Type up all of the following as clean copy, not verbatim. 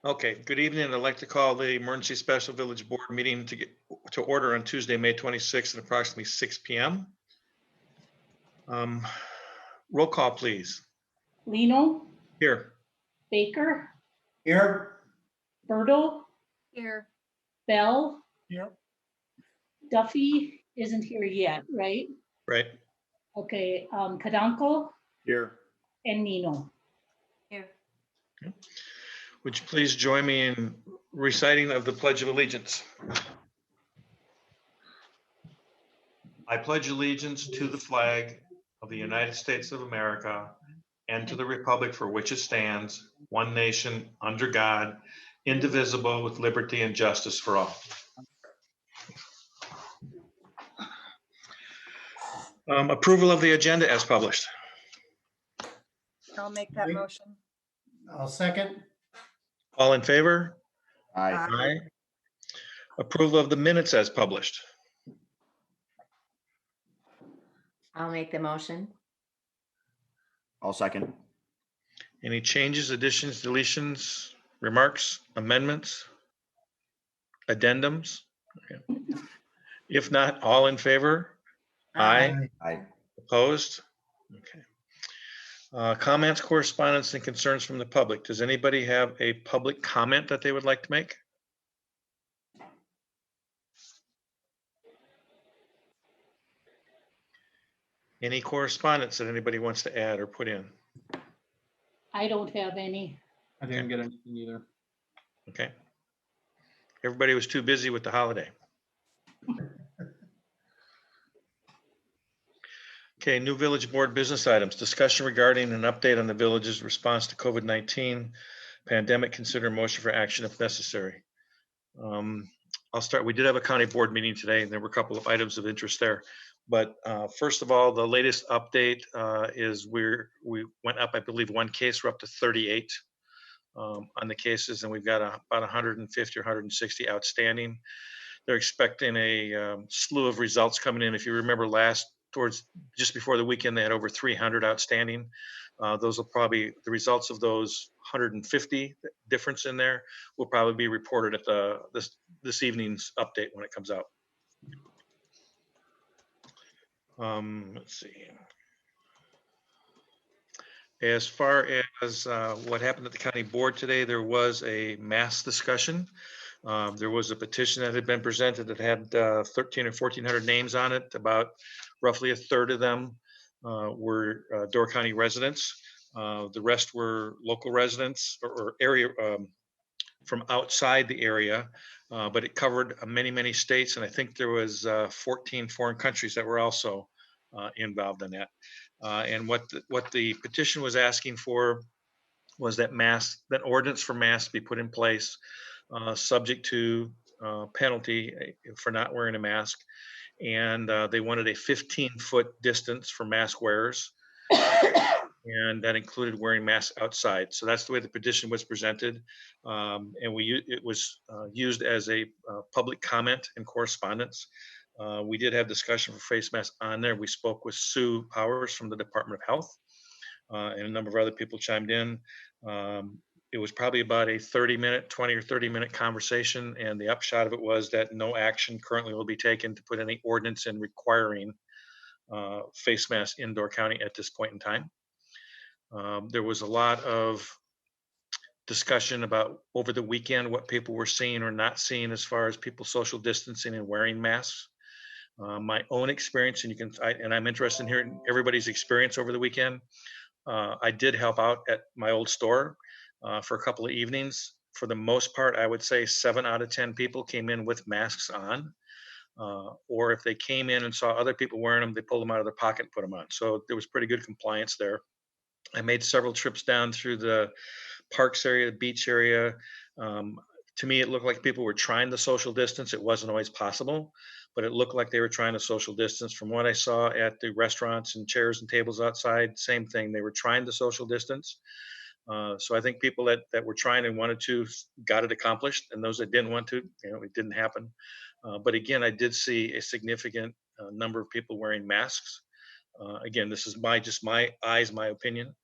Okay, good evening. I'd like to call the Emergency Special Village Board meeting to order on Tuesday, May 26th at approximately 6 p.m. Roll call, please. Lino, Here. Baker, Here. Bertle, Here. Bell, Here. Duffy isn't here yet, right? Right. Okay, Kadanko Here. and Nino. Here. Would you please join me in reciting of the Pledge of Allegiance? I pledge allegiance to the flag of the United States of America and to the republic for which it stands, one nation, under God, indivisible, with liberty and justice for all. Approval of the agenda as published. I'll make that motion. I'll second. All in favor? Aye. Aye. Approval of the minutes as published. I'll make the motion. I'll second. Any changes, additions, deletions, remarks, amendments, addendums? Okay. If not, all in favor? Aye. Aye. Opposed? Okay. Comments, correspondence, and concerns from the public. Does anybody have a public comment that they would like to make? Any correspondence that anybody wants to add or put in? I don't have any. I didn't get anything either. Okay. Everybody was too busy with the holiday. Okay, new village board business items. Discussion regarding an update on the village's response to COVID-19 pandemic. Consider motion for action if necessary. I'll start. We did have a county board meeting today, and there were a couple of items of interest there. But first of all, the latest update is we went up, I believe, one case. We're up to 38 on the cases, and we've got about 150 or 160 outstanding. They're expecting a slew of results coming in. If you remember towards just before the weekend, they had over 300 outstanding. Those will probably, the results of those 150 difference in there will probably be reported at this evening's update when it comes out. Let's see. As far as what happened at the county board today, there was a mass discussion. There was a petition that had been presented that had 13 or 1,400 names on it. About roughly a third of them were Door County residents. The rest were local residents or area from outside the area, but it covered many, many states. And I think there was 14 foreign countries that were also involved in that. And what the petition was asking for was that ordinance for masks be put in place, subject to penalty for not wearing a mask. And they wanted a 15-foot distance for mask wearers. And that included wearing masks outside. So that's the way the petition was presented. And it was used as a public comment and correspondence. We did have discussion for face masks on there. We spoke with Sue Powers from the Department of Health, and a number of other people chimed in. It was probably about a 20 or 30 minute conversation. And the upshot of it was that no action currently will be taken to put any ordinance in requiring face masks in Door County at this point in time. There was a lot of discussion about over the weekend what people were seeing or not seeing as far as people social distancing and wearing masks. My own experience, and I'm interested in hearing everybody's experience over the weekend. I did help out at my old store for a couple of evenings. For the most part, I would say 7 out of 10 people came in with masks on. Or if they came in and saw other people wearing them, they pulled them out of their pocket and put them on. So there was pretty good compliance there. I made several trips down through the parks area, the beach area. To me, it looked like people were trying to social distance. It wasn't always possible, but it looked like they were trying to social distance. From what I saw at the restaurants and chairs and tables outside, same thing. They were trying to social distance. So I think people that were trying and wanted to got it accomplished, and those that didn't want to, it didn't happen. But again, I did see a significant number of people wearing masks. Again, this is just my eyes, my opinion.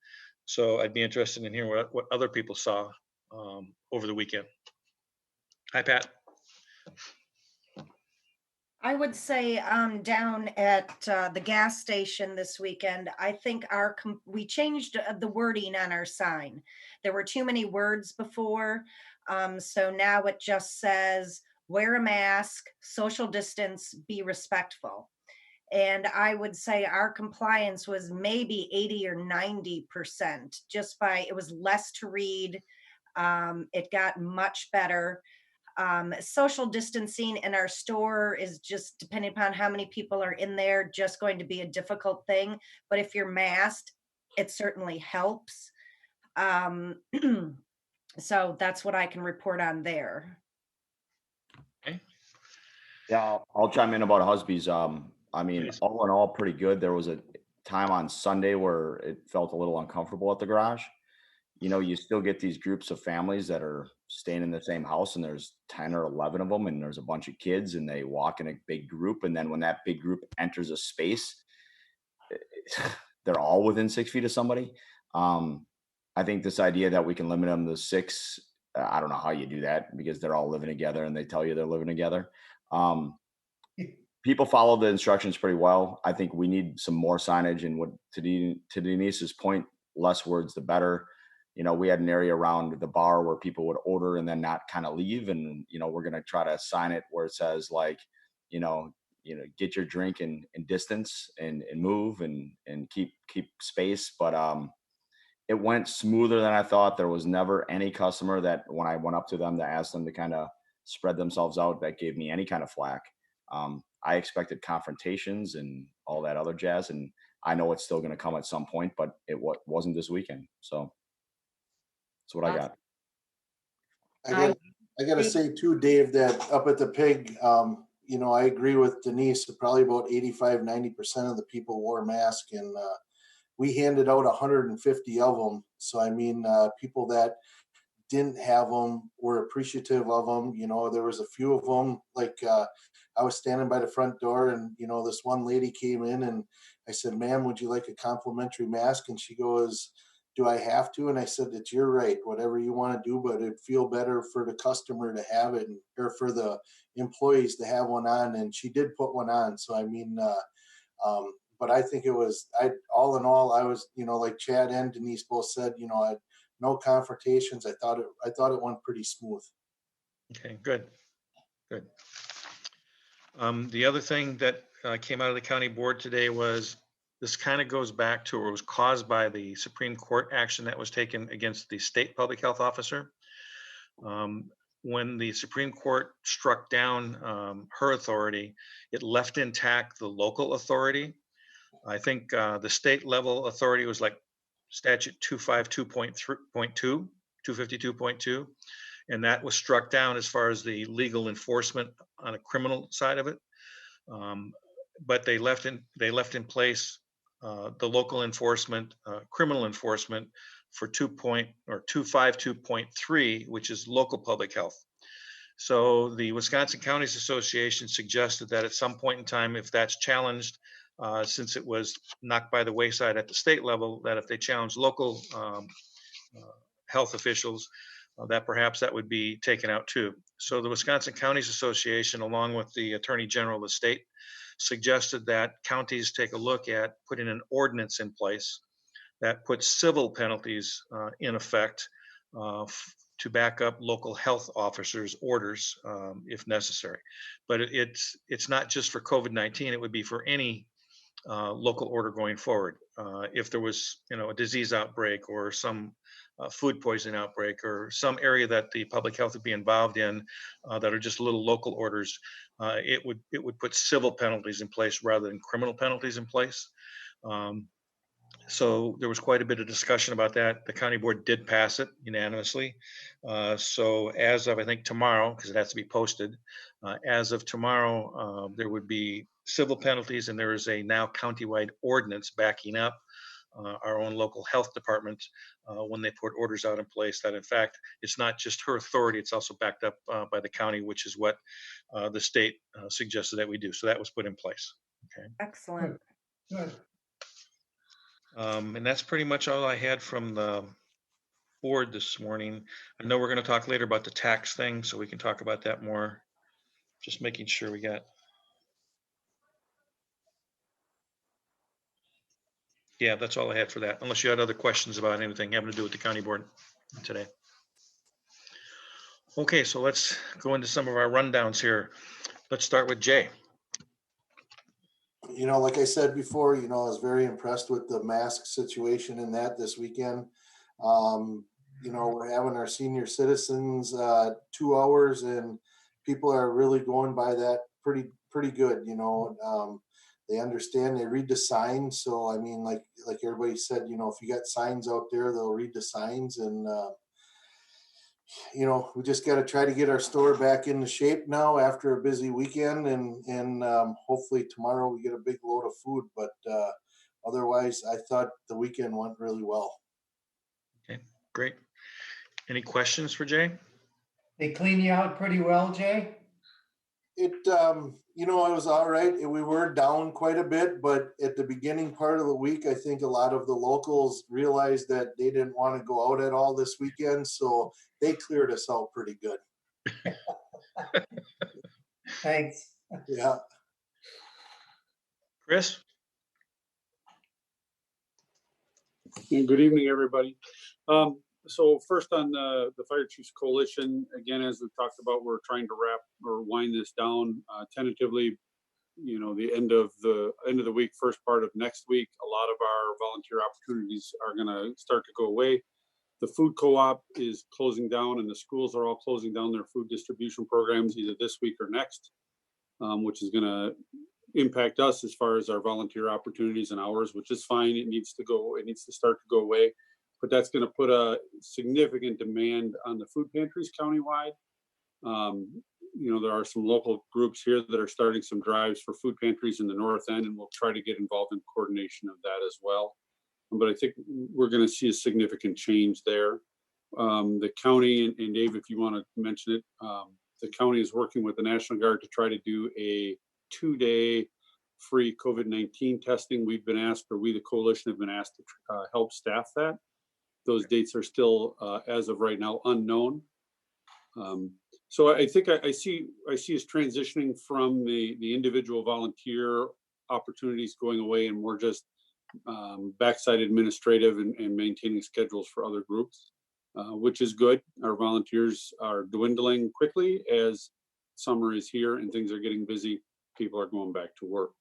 So I'd be interested in hearing what other people saw over the weekend. Hi, Pat. I would say down at the gas station this weekend, I think we changed the wording on our sign. There were too many words before. So now it just says, wear a mask, social distance, be respectful. And I would say our compliance was maybe 80 or 90% it was less to read. It got much better. Social distancing in our store is just depending upon how many people are in there, just going to be a difficult thing. But if you're masked, it certainly helps. So that's what I can report on there. Yeah, I'll chime in about Husby's. I mean, Please. all in all, pretty good. There was a time on Sunday where it felt a little uncomfortable at the garage. You know, you still get these groups of families that are staying in the same house, and there's 10 or 11 of them, and there's a bunch of kids, and they walk in a big group. And then when that big group enters a space, they're all within 6 feet of somebody. I think this idea that we can limit them to 6, I don't know how you do that because they're all living together and they tell you they're living together. People follow the instructions pretty well. I think we need some more signage, and what to Denise's point, less words the better. You know, we had an area around the bar where people would order and then not kind of leave, and you know, we're going to try to sign it where it says like, you know, get your drink and distance and move and keep space. But it went smoother than I thought. There was never any customer that when I went up to them to ask them to kind of spread themselves out that gave me any kind of flack. I expected confrontations and all that other jazz, and I know it's still going to come at some point, but it wasn't this weekend. So that's what I got. I gotta say too, Dave, that up at the pig, you know, I agree with Denise, probably about 85-90% of the people wore masks, and we handed out 150 of them. So, I mean, people that didn't have them were appreciative of them. You know, there was a few of them, like I was standing by the front door, and, you know, this one lady came in and I said, ma'am, would you like a complimentary mask? And she goes, do I have to? And I said, it's your right, whatever you want to do, but it'd feel better for the customer to have it, or for the employees to have one on. And she did put one on. So, I mean, but I think it was, all in all, I was, you know, like Chad and Denise both said, you know, no confrontations. I thought it went pretty smooth. Okay, good. The other thing that came out of the county board today was, this kind of goes back to, or was caused by the Supreme Court action that was taken against the state public health officer. When the Supreme Court struck down her authority, it left intact the local authority. I think the state level authority was like statute 252.2, 252.2, and that was struck down as far as the legal enforcement on a criminal side of it. But they left in place the local enforcement, criminal enforcement for 252.3, which is local public health. So the Wisconsin Counties Association suggested that at some point in time, if that's challenged, since it was knocked by the wayside at the state level, that if they challenge local health officials, that perhaps that would be taken out too. So the Wisconsin Counties Association, along with the Attorney General of the state, suggested that counties take a look at putting an ordinance in place that puts civil penalties in effect to back up local health officers' orders if necessary. But it's not just for COVID-19; it would be for any local order going forward. If there was, you know, a disease outbreak or some food poisoning outbreak or some area that the public health would be involved in that are just little local orders, it would put civil penalties in place rather than criminal penalties in place. So there was quite a bit of discussion about that. The county board did pass it unanimously. So as of, I think, tomorrow, because it has to be posted, as of tomorrow, there would be civil penalties, and there is a now countywide ordinance backing up our own local health department when they put orders out in place, that in fact, it's not just her authority, it's also backed up by the county, which is what the state suggested that we do. So that was put in place. Okay. Excellent. Good. And that's pretty much all I had from the board this morning. I know we're going to talk later about the tax thing, so we can talk about that more. Just making sure we got. Yeah, that's all I had for that, unless you had other questions about anything having to do with the county board today. Okay, so let's go into some of our rundowns here. Let's start with Jay. Like I said before, I was very impressed with the mask situation in that this weekend. We're having our senior citizens 2 hours, and people are really going by that pretty good. They understand, they read the signs. So I mean, like everybody said, if you got signs out there, they'll read the signs, and we just got to try to get our store back into shape now after a busy weekend, and hopefully tomorrow we get a big load of food. But otherwise, I thought the weekend went really well. Okay, great. Any questions for Jay? They clean you out pretty well, Jay? It was all right. We were down quite a bit, but at the beginning part of the week, I think a lot of the locals realized that they didn't want to go out at all this weekend, so they cleared us out pretty good. Thanks. Yeah. Chris? Good evening, everybody. So first on the Fire Chiefs Coalition, again, as we've talked about, we're trying to wrap or wind this down tentatively. The end of the week, first part of next week, a lot of our volunteer opportunities are going to start to go away. The food co-op is closing down, and the schools are all closing down their food distribution programs either this week or next, which is going to impact us as far as our volunteer opportunities and hours, which is fine. It needs to start to go away, but that's going to put a significant demand on the food pantries countywide. There are some local groups here that are starting some drives for food pantries in the north end, and we'll try to get involved in coordination of that as well. But I think we're going to see a significant change there. The county, and Dave, if you want to mention it, the county is working with the National Guard to try to do a 2-day free COVID-19 testing. We've been asked, or we, the coalition, have been asked to help staff that. Those dates are still, as of right now, unknown. So I think I see us transitioning from the individual volunteer opportunities going away, and more just backside administrative and maintaining schedules for other groups, which is good. Our volunteers are dwindling quickly as summer is here and things are getting busy. People are going back to work.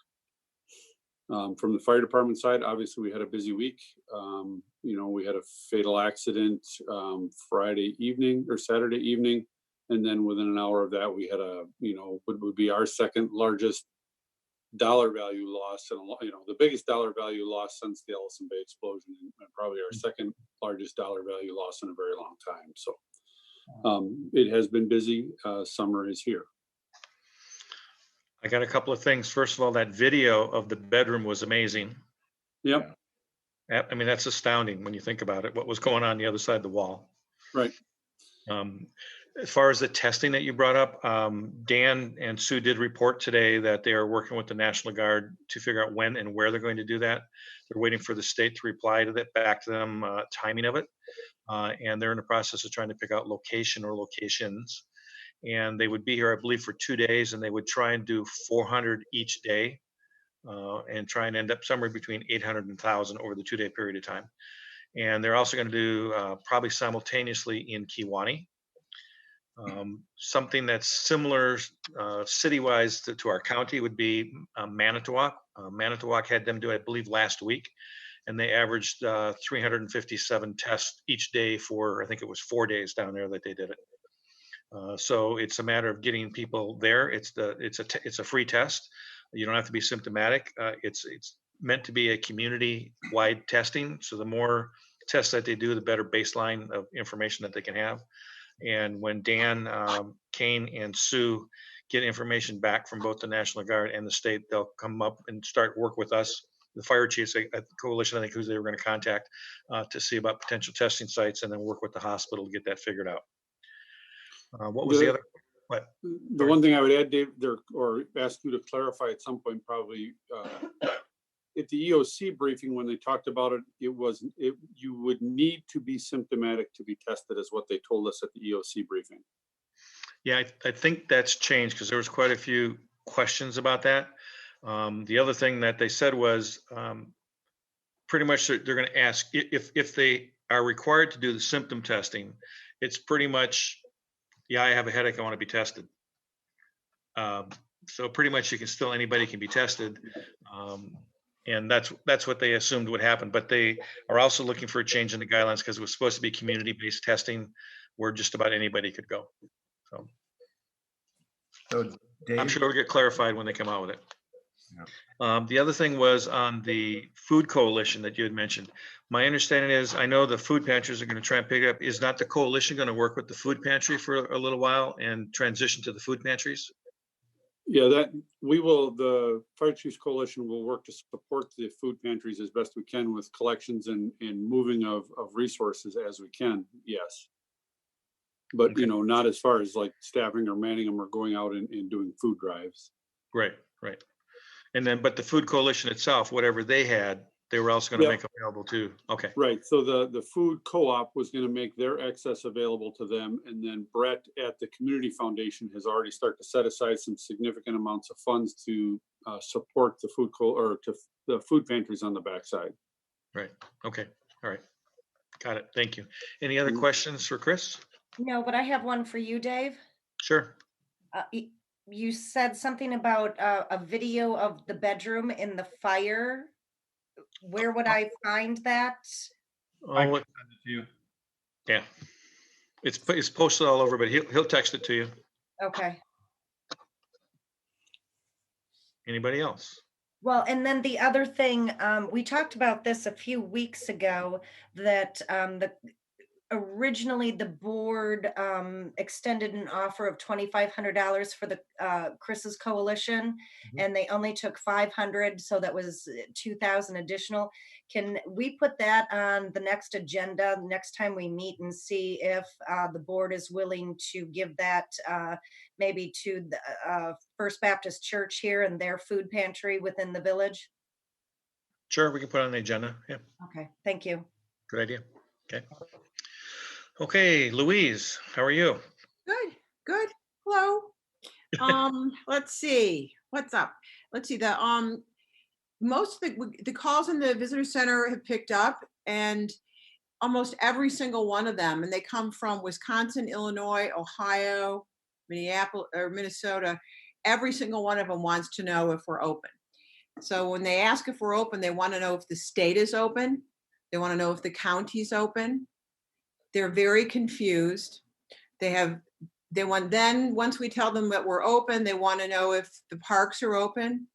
From the fire department side, obviously we had a busy week. We had a fatal accident Friday evening or Saturday evening. And then within an hour of that, we had what would be our second largest dollar value loss, and the biggest dollar value loss since the Ellison Bay explosion, and probably our second largest dollar value loss in a very long time. So it has been busy. Summer is here. I got a couple of things. First of all, that video of the bedroom was amazing. Yep. I mean, that's astounding when you think about it, what was going on the other side of the wall. Right. As far as the testing that you brought up, Dan and Sue did report today that they are working with the National Guard to figure out when and where they're going to do that. They're waiting for the state to reply to that, back to them, timing of it. And they're in the process of trying to pick out location or locations. And they would be here, I believe, for 2 days, and they would try and do 400 each day, and try and end up somewhere between 800 and 1,000 over the 2-day period of time. And they're also going to do probably simultaneously in Kewanee. Something that's similar city-wise to our county would be Manitowoc. Manitowoc had them do, I believe, last week, and they averaged 357 tests each day for, I think it was 4 days down there that they did it. So it's a matter of getting people there. It's a free test. You don't have to be symptomatic. It's meant to be a community-wide testing. So the more tests that they do, the better baseline of information that they can have. And when Dan, Kane, and Sue get information back from both the National Guard and the state, they'll come up and start work with us, the fire chiefs at the coalition, I think, who they were going to contact to see about potential testing sites, and then work with the hospital to get that figured out. What was the other? What? The one thing I would add, Dave, or ask you to clarify at some point, probably at the EOC briefing, when they talked about it, you would need to be symptomatic to be tested, is what they told us at the EOC briefing. Yeah, I think that's changed because there was quite a few questions about that. The other thing that they said was pretty much they're going to ask if they are required to do the symptom testing. It's pretty much, yeah, I have a headache, I want to be tested. So pretty much anybody can be tested. And that's what they assumed would happen. But they are also looking for a change in the guidelines because it was supposed to be community-based testing where just about anybody could go. So So I'm Dave, sure it'll get clarified when they come out with it. The other thing was on the food coalition that you had mentioned. My understanding is, I know the food pantries are going to try and pick it up. Is not the coalition going to work with the food pantry for a little while and transition to the food pantries? Yeah, the Fire Chiefs Coalition will work to support the food pantries as best we can with collections and moving of resources as we can, yes. But, Okay. Not as far as like staffing or manning them or going out and doing food drives. Right. And then, but the food coalition itself, whatever they had, they were also going to Yep. make available too. Okay. Right, so the food co-op was gonna make their excess available to them, and then Brett at the Community Foundation has already started to set aside some significant amounts of funds to support the the food pantries on the backside. Right. Okay. All right. Got it. Thank you. Any other Mhm. questions for Chris? No, but I have one for you, Dave. Sure. You said something about a video of the bedroom in the fire. Where would I find that? I Oh, can send it to you. yeah. It's posted all over, but he'll text it to you. Okay. Anybody else? Well, and then the other thing, we talked about this a few weeks ago, that originally the board extended an offer of $2,500 for the Chris's Coalition, Mhm. and they only took 500, so that was 2,000 additional. Can we put that on the next agenda next time we meet and see if the board is willing to give that maybe to the First Baptist Church here and their food pantry within the village? Sure, we can put it on the agenda. Yeah, Okay, thank you. good idea. Okay. Okay, Louise, how are you? Good. Hello. Let's see. What's up? Let's see. Most of the calls in the visitor center have picked up, and almost every single one of them, and they come from Wisconsin, Illinois, Ohio, Minneapolis, or Minnesota. Every single one of them wants to know if we're open. So when they ask if we're open, they want to know if the state is open. They want to know if the county's open. They're very confused. Once we tell them that we're open, they want to know if the parks are open.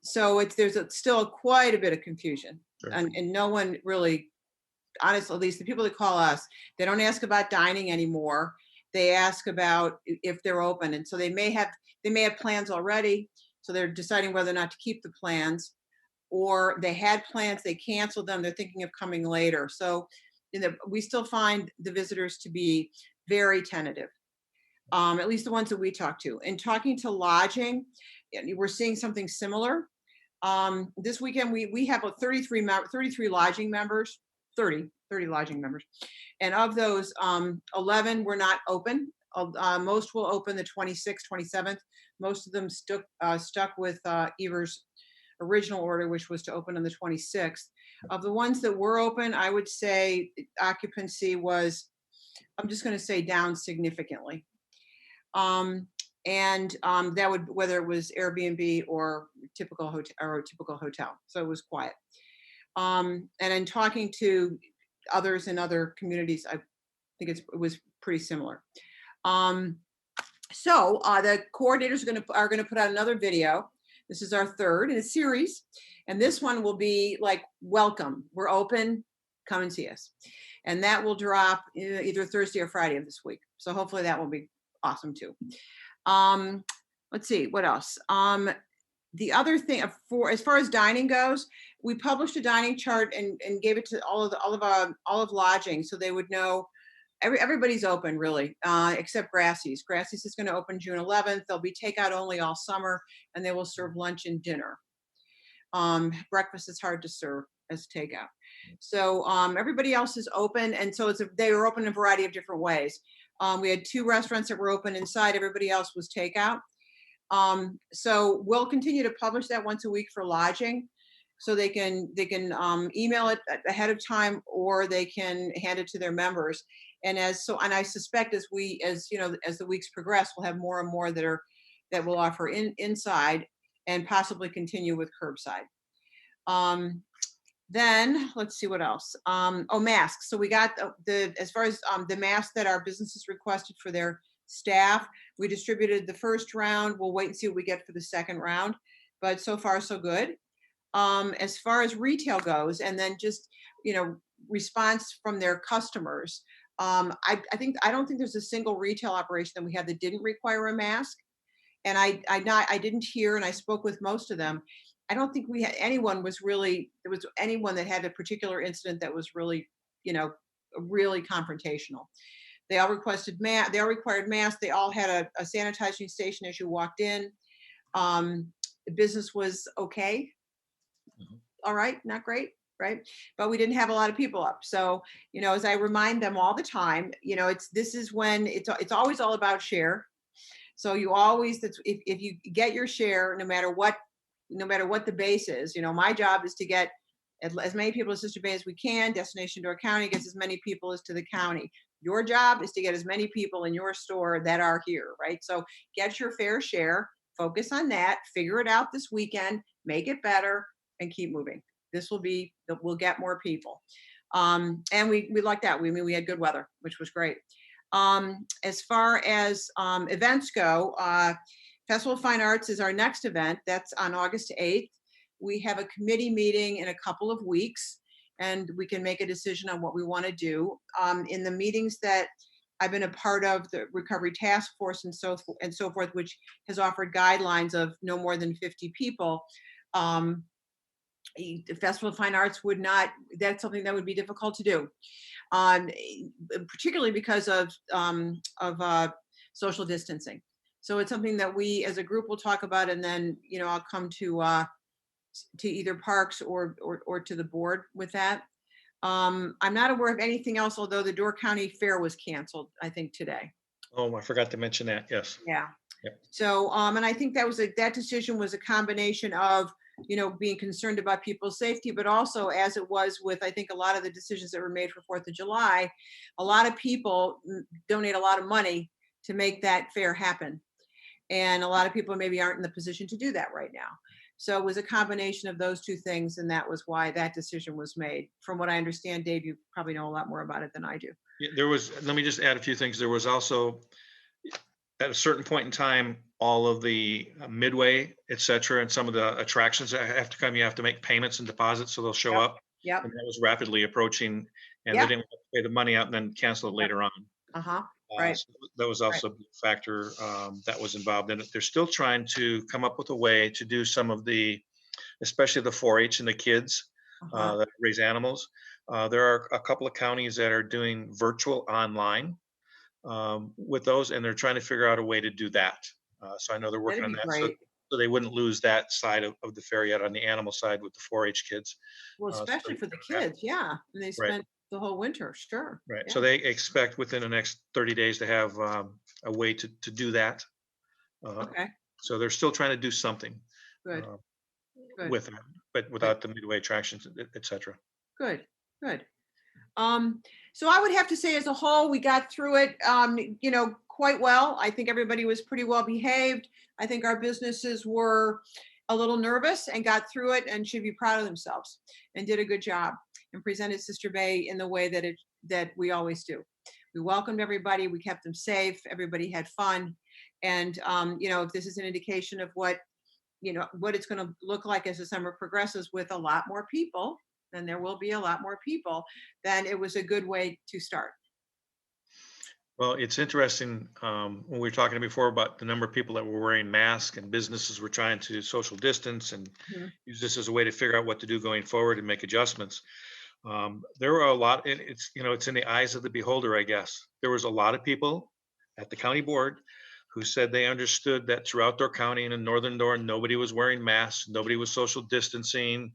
So there's still quite a bit of confusion. Sure. And no one really, honestly, at least the people that call us, they don't ask about dining anymore. They ask about if they're open. And so they may have plans already. So they're deciding whether or not to keep the plans, or they had plans, they canceled them, they're thinking of coming later. So we still find the visitors to be very tentative, at least the ones that we talk to. And talking to lodging, we're seeing something similar. This weekend, we have 33 lodging members, 30 lodging members. And of those, 11 were not open. Most will open the 26th, 27th. Most of them stuck with Ever's original order, which was to open on the 26th. Of the ones that were open, I would say occupancy was, I'm just going to say, down significantly. That would, whether it was Airbnb or typical hotel. So it was quiet. And in talking to others in other communities, I think it was pretty similar. So the coordinators are going to put out another video. This is our third in a series, and this one will be like, welcome, we're open, come and see us. And that will drop either Thursday or Friday of this week. So hopefully that will be awesome too. Let's see, what else? The other thing, as far as dining goes, we published a dining chart and gave it to all of lodging, so they would know everybody's open really, except Grassy's. Grassy's is going to open June 11th. They'll be takeout only all summer, and they will serve lunch and dinner. Breakfast is hard to serve as takeout. So everybody else is open, and so they were open in a variety of different ways. We had 2 restaurants that were open inside. Everybody else was takeout. So we'll continue to publish that once a week for lodging. So they can email it ahead of time, or they can hand it to their members. And I suspect as the weeks progress, we'll have more and more that will offer inside, and possibly continue with curbside. Then let's see what else. Masks. So we got as far as the masks that our businesses requested for their staff, we distributed the first round. We'll wait and see what we get for the second round, but so far so good. As far as retail goes, and then just response from their customers, I don't think there's a single retail operation that we have that didn't require a mask. And I didn't hear, and I spoke with most of them. I don't think there was anyone that had a particular incident that was really confrontational. They all requested they all required masks. They all had a sanitizing station as you walked in. The business was okay. All right, not great, right? But we didn't have a lot of people up. So, as I remind them all the time, this is when it's always all about share. So if you get your share, no matter what the base is, my job is to get as many people to Sister Bay as we can. Destination Door County gets as many people as to the county. Your job is to get as many people in your store that are here, right? So get your fair share, focus on that, figure it out this weekend, make it better, and keep moving. We'll get more people. And we like that. We had good weather, which was great. As far as events go, Festival of Fine Arts is our next event. That's on August 8th. We have a committee meeting in a couple of weeks, and we can make a decision on what we want to do. In the meetings that I've been a part of, the Recovery Task Force and so forth, which has offered guidelines of no more than 50 people, the Festival of Fine Arts that's something that would be difficult to do, particularly because of social distancing. So it's something that we as a group will talk about, and then I'll come to either parks or to the board with that. I'm not aware of anything else, although the Door County Fair was canceled, I think, today. Oh, I forgot to mention that. Yes. Yeah. Yep. So, and I think that decision was a combination of, being concerned about people's safety, but also, as it was with, I think, a lot of the decisions that were made for 4th of July, a lot of people donate a lot of money to make that fair happen. And a lot of people maybe aren't in the position to do that right now. So it was a combination of those two things, and that was why that decision was made. From what I understand, Dave, you probably know a lot more about it than I do. Yeah, let me just add a few things. There was also, at a certain point in time, all of the Midway, et cetera, and some of the attractions that have to come, you have to make payments and deposits, so they'll show Yep. up. Yep. And that was rapidly approaching, and Yep. they didn't want to pay the money out and then cancel it later on. Right. So that was also a big factor that was involved in it. They're still trying to come up with a way to do some of especially the 4-H and the kids that raise animals. There are a couple of counties that are doing virtual online with those, and they're trying to figure out a way to do that. So I know they're working on That'd that. be great. So they wouldn't lose that side of the fair yet on the animal side with the 4-H kids. Well, especially for the kids, yeah. And they spent the whole winter, sure. Right. Yeah. So they expect within the next 30 days to have a way to do that. Okay. So they're still trying to do something Good. Good. with it, but without the Midway attractions, et cetera. Good. Good. So I would have to say, as a whole, we got through it, quite well. I think everybody was pretty well behaved. I think our businesses were a little nervous and got through it and should be proud of themselves and did a good job and presented Sister Bay in the way that we always do. We welcomed everybody. We kept them safe. Everybody had fun. And, if this is an indication of what it's going to look like as the summer progresses with a lot more people, then there will be a lot more people, then it was a good way to start. Well, it's interesting when we were talking before about the number of people that were wearing masks, and businesses were trying to social distance and use this as a way to figure out what to do going forward and make adjustments. There were a lot, it's in the eyes of the beholder, I guess. There was a lot of people at the county board who said they understood that throughout their county and in Northern Door, nobody was wearing masks, nobody was social distancing.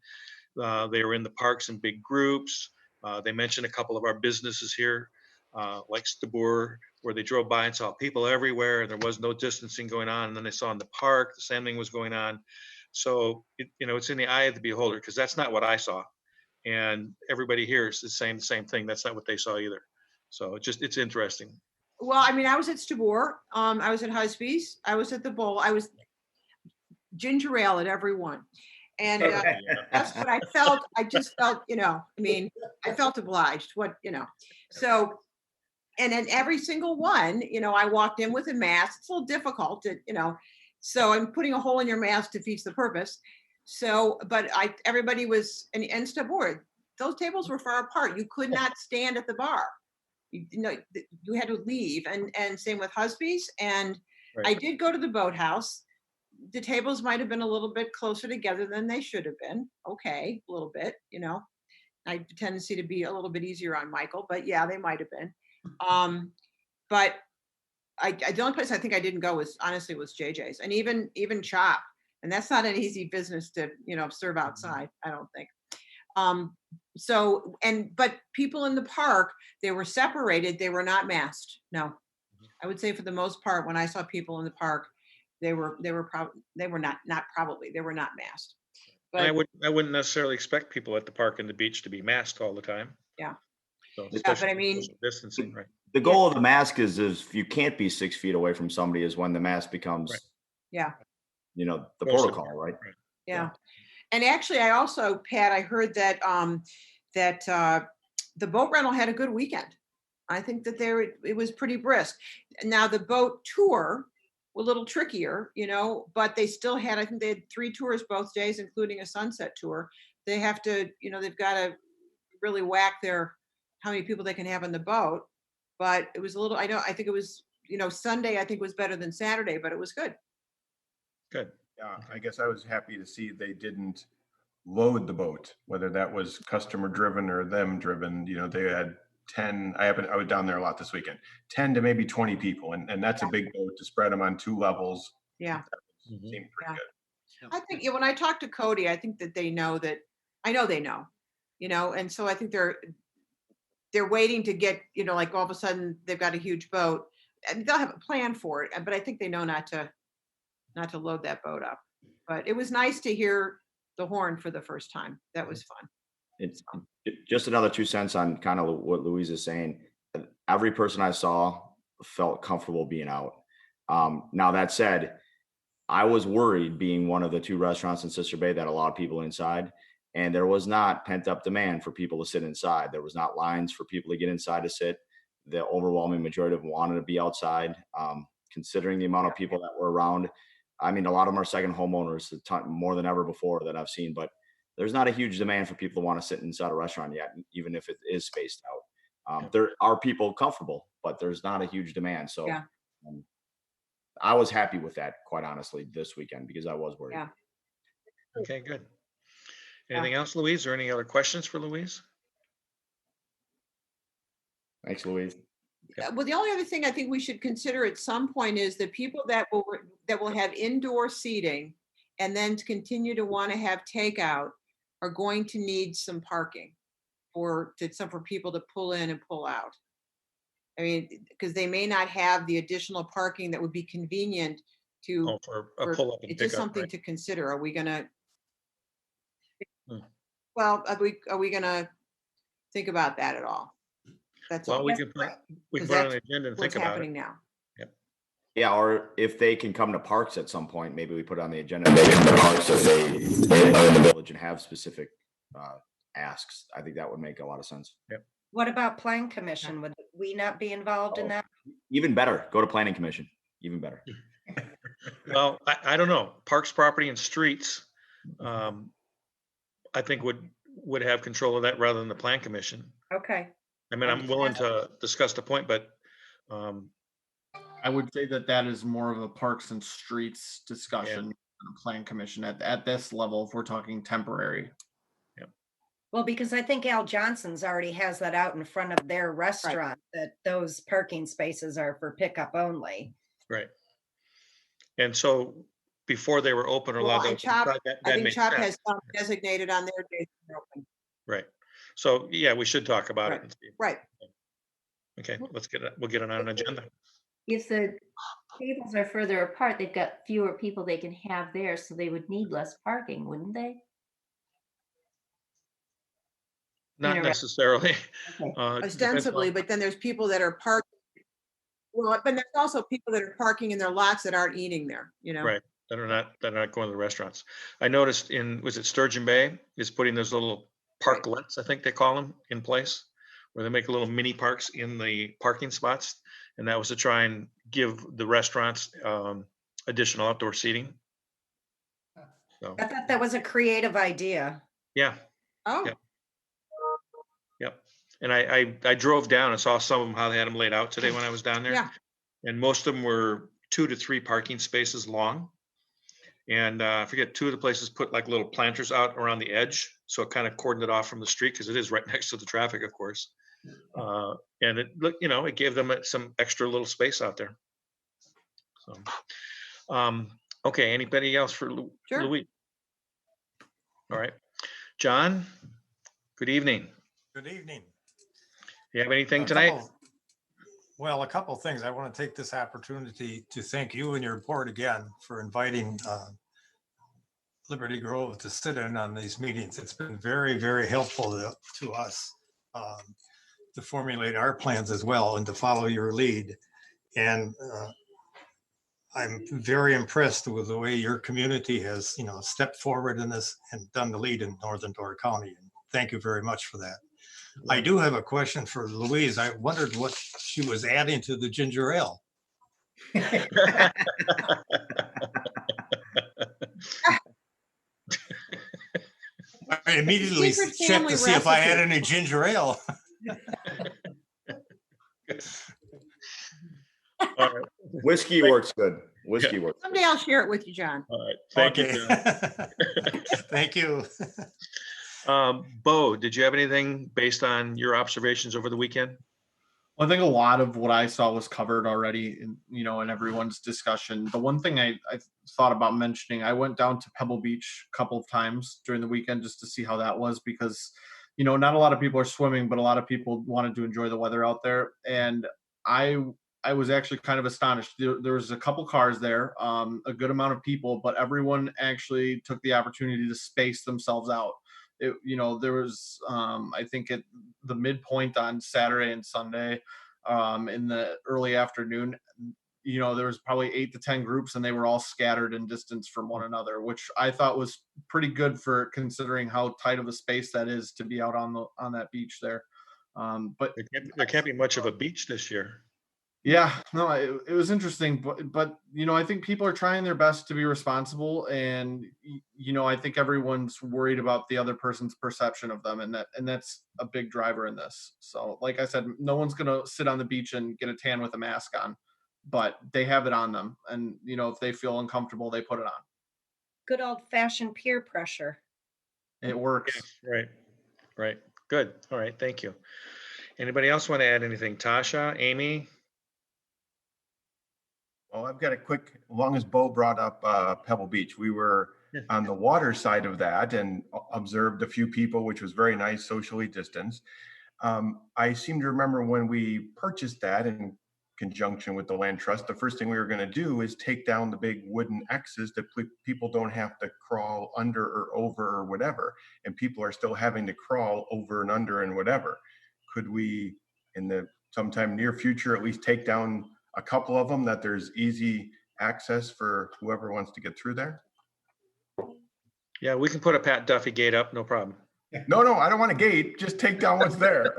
They were in the parks in big groups. They mentioned a couple of our businesses here, like Stabur, where they drove by and saw people everywhere and there was no distancing going on. And then they saw in the park, the same thing was going on. So, it's in the eye of the beholder, because that's not what I saw. And everybody here is saying the same thing. That's not what they saw either. So it's interesting. Well, I mean, I was at Stabor, I was at Husby's, I was at the Bowl, I was ginger ale at every one. And that's what I felt. I just felt, I mean, I felt obliged, so, and in every single one, I walked in with a mask. It's a little difficult to, so I'm putting a hole in your mask defeats the purpose. So, but everybody was, and Stabor, those tables were far apart. You could not stand at the bar. You had to leave, and same with Husby's. And Right. I did go to the Boathouse. The tables might have been a little bit closer together than they should have been. Okay, a little bit, I have a tendency to be a little bit easier on Michael, but yeah, they might have been. But the only place I think I didn't go was honestly was JJ's, and even Chop, and that's not an easy business to serve outside, I don't think. But people in the park, they were separated. They were not masked. No, I would say for the most part, when I saw people in the park, they were not masked. And But I wouldn't necessarily expect people at the park and the beach to be masked all the time. yeah. So but especially I mean- social distancing, right? The goal of the mask is if you can't be 6 feet away from somebody is when the mask becomes, Right. Yeah. the Most protocol, important, right? Yeah. And actually, I also, Pat, I heard that the boat rental had a good weekend. I think that it was pretty brisk. Now the boat tour was a little trickier, but they still had, I think they had 3 tours both days, including a sunset tour. They have to, they've got to really whack how many people they can have on the boat. But it was I think it was, Sunday, I think was better than Saturday, but it was good. Good. Yeah, I guess I was happy to see they didn't load the boat, whether that was customer driven or them driven. They had 10. I was down there a lot this weekend, 10 to maybe 20 people. And that's a big boat to spread them on 2 levels. Yeah. Seemed pretty Yeah. good. I think when I talk to Cody, I think that they know that, I know they know, and so I think they're waiting to get, like all of a sudden they've got a huge boat and they'll have a plan for it. But I think they know not to load that boat up. But it was nice to hear the horn for the first time. That was fun. It's just another 2 cents on kind of what Louise is saying. Every person I saw felt comfortable being out. Now that said, I was worried being one of the 2 restaurants in Sister Bay that allowed people inside, and there was not pent up demand for people to sit inside. There was not lines for people to get inside to sit. The overwhelming majority of them wanted to be outside. Considering the amount of people that were around, I mean, a lot of them are second homeowners, more than ever before that I've seen, but there's not a huge demand for people to want to sit inside a restaurant yet, even if it is spaced out. There are people comfortable, but there's not a huge demand. So Yeah. I was happy with that, quite honestly, this weekend, because I was worried. Yeah. Okay, good. Anything else, Louise, or any other questions for Louise? Thanks, Louise. Well, the only other thing I think we should consider at some point is the people that will have indoor seating and then to continue to want to have takeout are going to need some parking for people to pull in and pull out. I mean, because they may not have the additional parking that would be convenient to. For a pull up and It's pick just up, something right? to consider. Are we gonna? Hmm. Well, are we gonna think about that at all? That's Well, all. we can put Because it on that's the agenda and What's think about it. happening now? Yeah, or if they can come to parks at some point, maybe we put it on the agenda. They come to parks if they are in the village and have specific asks. I think that would make a lot of sense. What about Plan Commission? Would we not be involved in that? Even better, go to Planning Commission. Even better. Well, I don't know. Parks, property and streets, I think would have control of that rather than the plan commission. Okay. I mean, I'm willing to discuss the point, but I would say that is more of a parks and streets discussion, than a plan commission at this level, if we're talking temporary. Well, because I think Al Johnson's already has that out in front of their restaurant, that those parking spaces are for pickup only. right. And so before they were open or Well, allowed to and open CHOP, inside, that I think makes CHOP sense. has some designated on their days they're open. Right. So, yeah, we should talk about it. Right. and see. Right. Okay, we'll get it on an agenda. If the tables are further apart, they've got fewer people they can have there, so they would need less parking, wouldn't they? Not Interact- necessarily. Okay. Depends Ostensibly, on- but then there's people that are parked. Well, but there's also people that are parking in their lots that aren't eating there, you know? Right, that are not going to the restaurants. I noticed was it Sturgeon Bay is putting those little parklets, I think they call them, in place, where they make little mini parks in the parking spots. And that was to try and give the restaurants additional outdoor seating. So, I thought that was a creative idea. yeah, Oh, Yeah. yep. And I drove down and saw some of them, how they had them laid out today when I was down there. yeah. And most of them were 2 to 3 parking spaces long. And I forget, 2 of the places put like little planters out around the edge. So it kind of cordoned it off from the street because it is right next to the traffic, of course. And it looked, it gave them some extra little space out there. So, okay, anybody else for Sure. Louis? All right. John, good evening. Good evening. You have anything A tonight? a couple things. I want to take this opportunity to thank you and your board again for inviting Liberty Grove to sit in on these meetings. It's been very, very helpful to us to formulate our plans as well and to follow your lead. And I'm very impressed with the way your community has, stepped forward in this and done the lead in Northern Door County. And thank you very much for that. I do have a question for Louise. I wondered what she was adding to the ginger ale. I immediately Secret checked family to see if I had recipe. any ginger ale. All right. Whiskey works good. Whiskey works. Someday I'll share it with you, John. All right. Thank you, John. Thank you. Bo, did you have anything based on your observations over the weekend? Well, I think a lot of what I saw was covered already in everyone's discussion. The one thing I thought about mentioning, I went down to Pebble Beach a couple of times during the weekend just to see how that was, because not a lot of people are swimming, but a lot of people wanted to enjoy the weather out there. And I was actually kind of astonished. There was a couple cars there, a good amount of people, but everyone actually took the opportunity to space themselves out. There was, I think at the midpoint on Saturday and Sunday, in the early afternoon, there was probably 8 to 10 groups, and they were all scattered in distance from one another, which I thought was pretty good for considering how tight of a space that is to be out on that beach there. But There can't be much of a beach this year. yeah, no, it was interesting, but I think people are trying their best to be responsible, and I think everyone's worried about the other person's perception of them, and that's a big driver in this. So, like I said, no one's gonna sit on the beach and get a tan with a mask on, but they have it on them, and if they feel uncomfortable, they put it on. Good old fashioned peer pressure. It works. Yes, right. Good. All right. Thank you. Anybody else want to add anything? Tasha, Amy? Well, I've got a quick, as long as Bo brought up Pebble Beach, we were on the water side of that and observed a few people, which was very nice, socially distanced. I seem to remember when we purchased that in conjunction with the land trust, the first thing we were going to do is take down the big wooden X's that people don't have to crawl under or over or whatever. And people are still having to crawl over and under and whatever. Could we, in the sometime near future, at least take down a couple of them that there's easy access for whoever wants to get through there? Yeah, we can put a Pat Duffy gate up, no problem. No, I don't want a gate. Just take down what's there.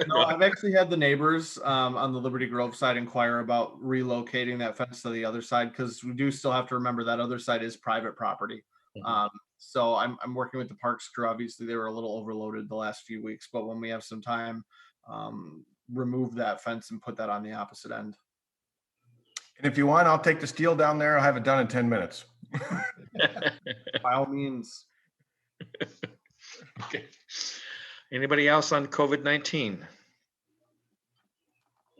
No, I've actually had the neighbors on the Liberty Grove side inquire about relocating that fence to the other side, because we do still have to remember that other side is private property. So I'm working with the parks crew. Obviously, they were a little overloaded the last few weeks, but when we have some time, remove that fence and put that on the opposite end. And if you want, I'll take the steel down there. I'll have it done in 10 minutes. By all means. Okay. Anybody else on COVID-19?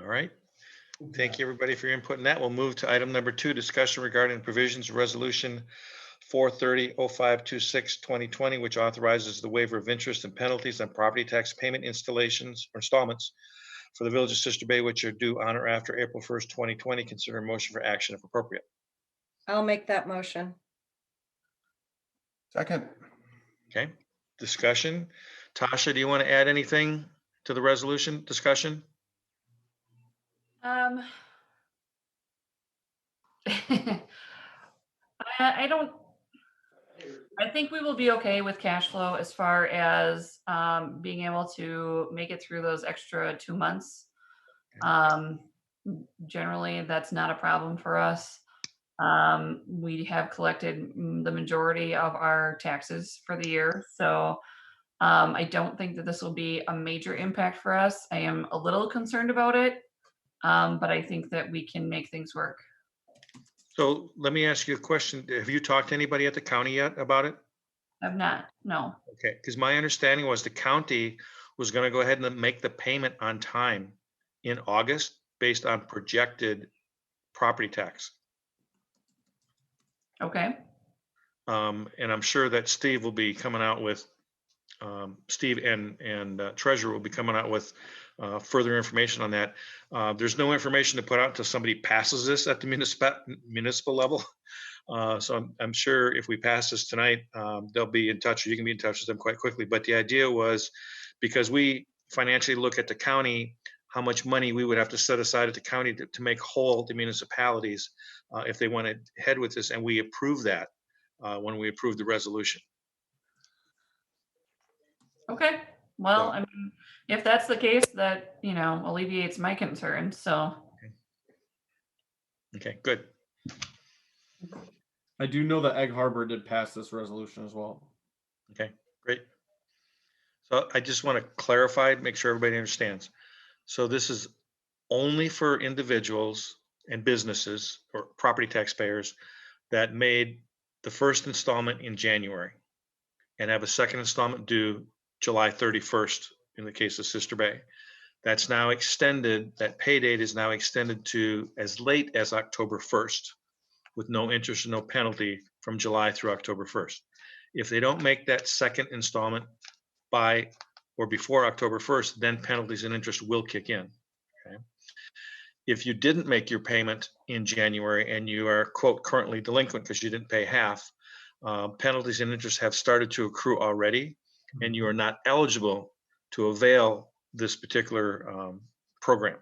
All right. Thank you, everybody, for your input in that. We'll move to item number 2, discussion regarding provisions of resolution 430-0526-2020, which authorizes the waiver of interest and penalties on property tax payment installations or installments for the Village of Sister Bay, which are due on or after April 1st, 2020. Consider a motion for action if appropriate. I'll make that motion. Second. Okay, discussion. Tasha, do you want to add anything to the resolution discussion? I don't, I think we will be okay with cash flow as far as being able to make it through those extra 2 months. Generally, that's not a problem for us. We have collected the majority of our taxes for the year. So I don't think that this will be a major impact for us. I am a little concerned about it, but I think that we can make things work. So let me ask you a question. Have you talked to anybody at the county yet about it? I've not, no. Okay, because my understanding was the county was going to go ahead and make the payment on time in August based on projected property tax. Okay. And I'm sure that Steve will be coming out with, Steve and Treasurer will be coming out with further information on that. There's no information to put out until somebody passes this at the municipal level. So I'm sure if we pass this tonight, they'll be in touch, or you can be in touch with them quite quickly. But the idea was, because we financially look at the county, how much money we would have to set aside at the county to make whole the municipalities if they went ahead with this, and we approve that when we approve the resolution. Okay. Well, I mean, if that's the case, that, you know, alleviates my concern. So. Okay, good. I do know that Egg Harbor did pass this resolution as well. Okay, great. So I just want to clarify, make sure everybody understands. So this is only for individuals and businesses or property taxpayers that made the first installment in January and have a second installment due July 31st in the case of Sister Bay. That's now extended, that pay date is now extended to as late as October 1st with no interest and no penalty from July through October 1st. If they don't make that second installment by or before October 1st, then penalties and interest will kick in. Okay. If you didn't make your payment in January and you are, quote, currently delinquent because you didn't pay half, penalties and interest have started to accrue already, and you are not eligible to avail this particular program.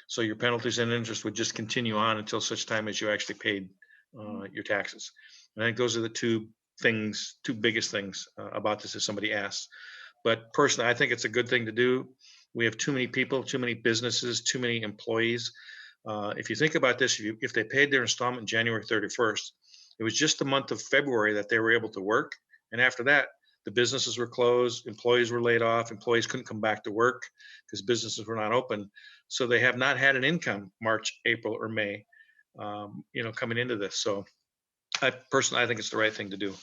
So your penalties and interest would just continue on until such time as you actually paid your taxes. And I think those are the two biggest things about this, if somebody asks. But personally, I think it's a good thing to do. We have too many people, too many businesses, too many employees. If you think about this, if they paid their installment January 31st, it was just the month of February that they were able to work. And after that, the businesses were closed, employees were laid off, employees couldn't come back to work because businesses were not open. So they have not had an income March, April, or May, coming into this. So I think it's the right thing to do.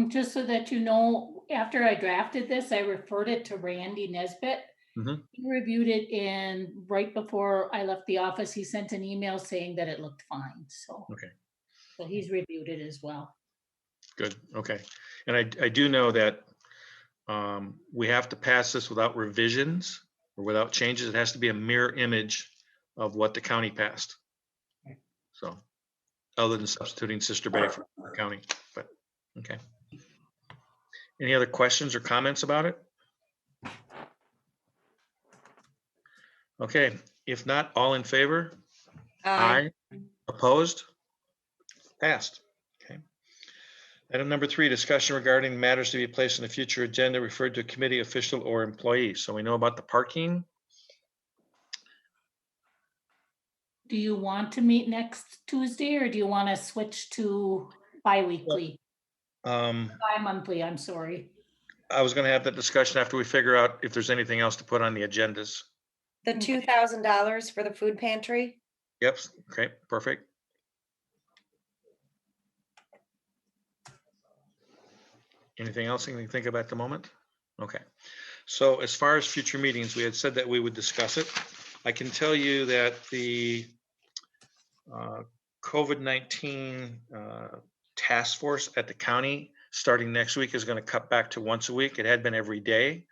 Just so that you know, after I drafted this, I referred it to Randy Nesbitt. Mhm. He reviewed it, and right before I left the office, he sent an email saying that it looked fine. So, Okay, so he's reviewed it as well. good. Okay. And I do know that we have to pass this without revisions or without changes. It has to be a mirror image of what the county passed. So, other than substituting Sister Bay for the county, but okay. Any other questions or comments about it? Okay, if not, all in favor? Aye. Opposed? Passed. Okay. Item number 3, discussion regarding matters to be placed on the future agenda referred to a committee official or employee. So we know about the parking. Do you want to meet next Tuesday, or do you want to switch to bi-weekly? Bi-monthly, I'm sorry. I was going to have that discussion after we figure out if there's anything else to put on the agendas. The $2,000 for the food pantry? Yep, okay, perfect. Anything else you can think about at the moment? Okay. So as far as future meetings, we had said that we would discuss it. I can tell you that the COVID-19 task force at the county, starting next week, is going to cut back to once a week. It had been every day.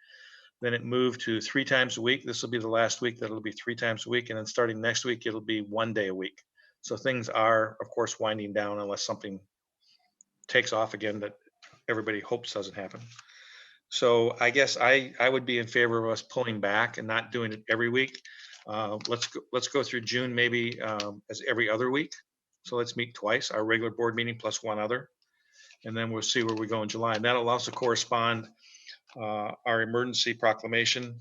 Then it moved to 3 times a week. This will be the last week that it'll be 3 times a week. And then starting next week, it'll be 1 day a week. So things are, of course, winding down unless something takes off again that everybody hopes doesn't happen. So I guess I would be in favor of us pulling back and not doing it every week. Let's go through June maybe as every other week. So let's meet twice, our regular board meeting plus one other, and then we'll see where we go in July. And that'll also correspond. Our emergency proclamation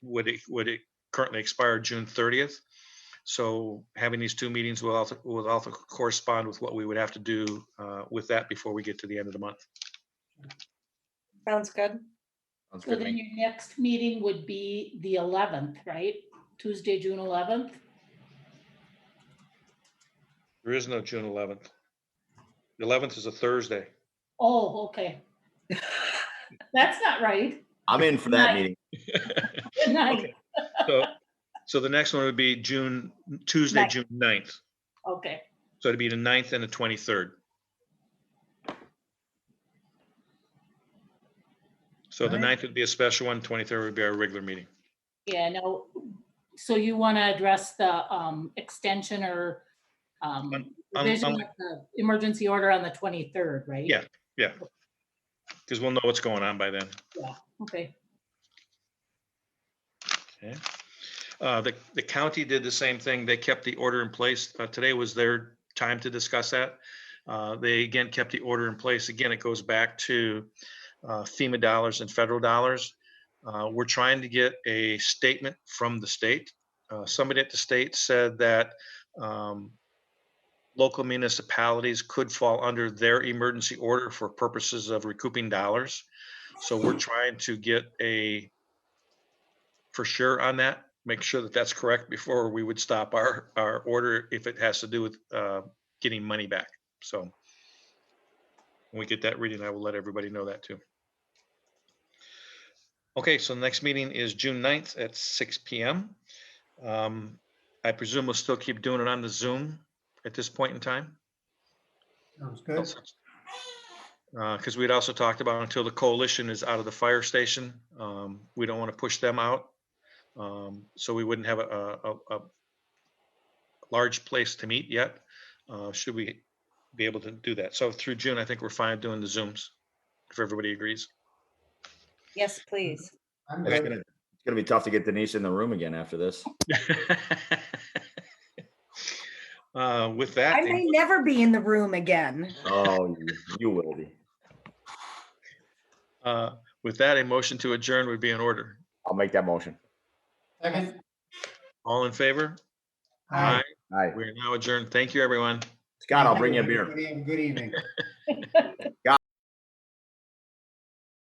would it currently expire June 30th. So having these 2 meetings will also correspond with what we would have to do with that before we get to the end of the month. Sounds good. Sounds So good to then me. your next meeting would be the 11th, right? Tuesday, June 11th? There is no June 11th. The 11th is a Thursday. Oh, okay. That's not right. I'm in for that meeting. Good night. Okay. So the next one would be Tuesday, Ninth. June 9th. Okay. So it'd be the 9th and the 23rd. So the 9th would be a special one, 23rd would be our regular meeting. Yeah, no, so you want to address the extension or revision of the emergency order on the 23rd, right? Yeah, yeah. Because we'll know what's going on by then. Yeah, okay. Okay. The county did the same thing. They kept the order in place. Today was their time to discuss that. They again kept the order in place. Again, it goes back to FEMA dollars and federal dollars. We're trying to get a statement from the state. Somebody at the state said that local municipalities could fall under their emergency order for purposes of recouping dollars. So we're trying to get for sure on that, make sure that that's correct before we would stop our order if it has to do with getting money back. So when we get that reading, I will let everybody know that too. Okay, so the next meeting is June 9th at 6 p.m. I presume we'll still keep doing it on the Zoom at this point in time. Sounds good. Because we'd also talked about until the coalition is out of the fire station, we don't want to push them out. So we wouldn't have a large place to meet yet. Should we be able to do that? So through June, I think we're fine doing the Zooms, if everybody agrees. Yes, please. It's gonna be tough to get Denise in the room again after this. With that, I may never be in the room again. Oh, you will be. With that, a motion to adjourn would be in order. I'll make that motion. Second. All in favor? Aye. Aye. We're now adjourned. Thank you, everyone. Scott, I'll bring you a beer. Good evening.